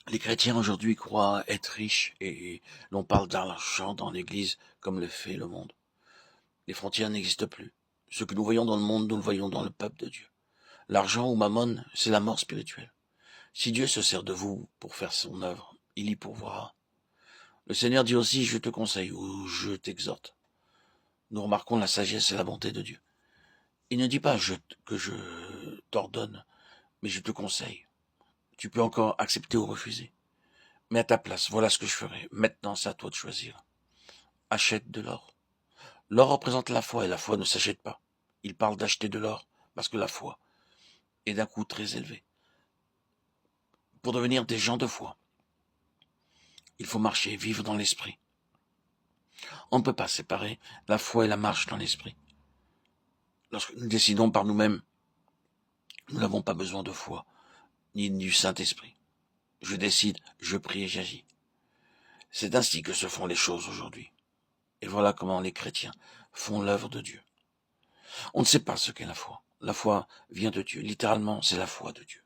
Les chrétiens aujourd'hui croient être riches et l'on parle d'argent dans l'Église comme le fait le monde. Les frontières n'existent plus. Ce que nous voyons dans le monde, nous le voyons dans le peuple de Dieu. L'argent ou mammon, c'est la mort spirituelle. Si Dieu se sert de vous pour faire son œuvre, il y pourvoira. Le Seigneur dit aussi, je te conseille ou je t'exhorte. Nous remarquons la sagesse et la bonté de Dieu. Il ne dit pas que je t'ordonne, mais je te conseille. Tu peux encore accepter ou refuser. Mais à ta place, voilà ce que je ferai. Maintenant, c'est à toi de choisir. Achète de l'or. L'or représente la foi et la foi ne s'achète pas. Il parle d'acheter de l'or parce que la foi est d'un coût très élevé. Pour devenir des gens de foi, il faut marcher, vivre dans l'esprit. On ne peut pas séparer la foi et la marche dans l'esprit. Lorsque nous décidons par nous-mêmes, nous n'avons pas besoin de foi, ni du Saint-Esprit. Je décide, je prie et j'agis. C'est ainsi que se font les choses aujourd'hui. Et voilà comment les chrétiens font l'œuvre de Dieu. On ne sait pas ce qu'est la foi. La foi vient de Dieu. Littéralement, c'est la foi de Dieu.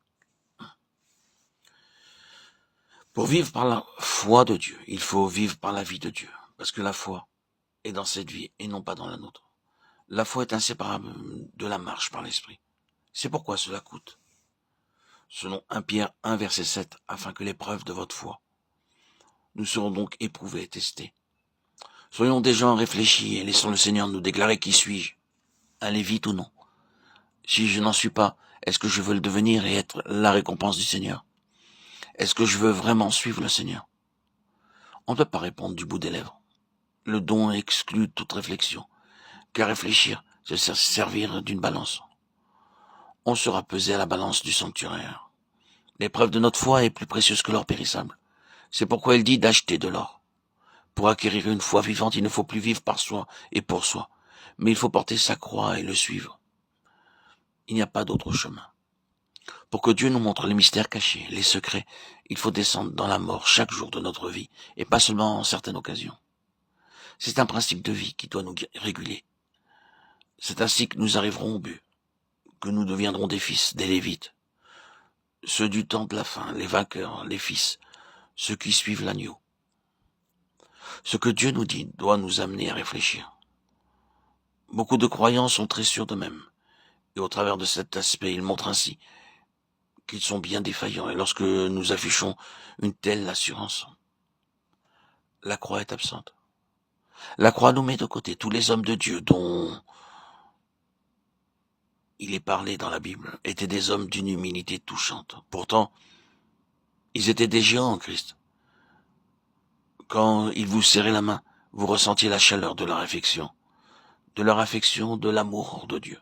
Pour vivre par la foi de Dieu, il faut vivre par la vie de Dieu. Parce que la foi est dans cette vie et non pas dans la nôtre. La foi est inséparable de la marche par l'esprit. C'est pourquoi cela coûte. Selon 1 Pierre 1, verset 7, afin que l'épreuve de votre foi, nous serons donc éprouvés et testés. Soyons des gens réfléchis et laissons le Seigneur nous déclarer qui suis-je, un lévite ou non. Si je n'en suis pas, est-ce que je veux le devenir et être la récompense du Seigneur? Est-ce que je veux vraiment suivre le Seigneur? On ne peut pas répondre du bout des lèvres. Le don exclut toute réflexion, car réfléchir, c'est se servir d'une balance. On sera pesé à la balance du sanctuaire. L'épreuve de notre foi est plus précieuse que l'or périssable. C'est pourquoi il dit d'acheter de l'or. Pour acquérir une foi vivante, il ne faut plus vivre par soi et pour soi, mais il faut porter sa croix et le suivre. Il n'y a pas d'autre chemin. Pour que Dieu nous montre les mystères cachés, les secrets, il faut descendre dans la mort chaque jour de notre vie, et pas seulement en certaines occasions. C'est un principe de vie qui doit nous réguler. C'est ainsi que nous arriverons au but, que nous deviendrons des fils, des Lévites, ceux du temps de la fin, les vainqueurs, les fils, ceux qui suivent l'agneau. Ce que Dieu nous dit doit nous amener à réfléchir. Beaucoup de croyants sont très sûrs d'eux-mêmes, et au travers de cet aspect, ils montrent ainsi qu'ils sont bien défaillants, et lorsque nous affichons une telle assurance, la croix est absente. La croix nous met de côté tous les hommes de Dieu dont il est parlé dans la Bible, étaient des hommes d'une humilité touchante. Pourtant, ils étaient des géants en Christ. Quand ils vous serraient la main, vous ressentiez la chaleur de leur affection, de l'amour de Dieu.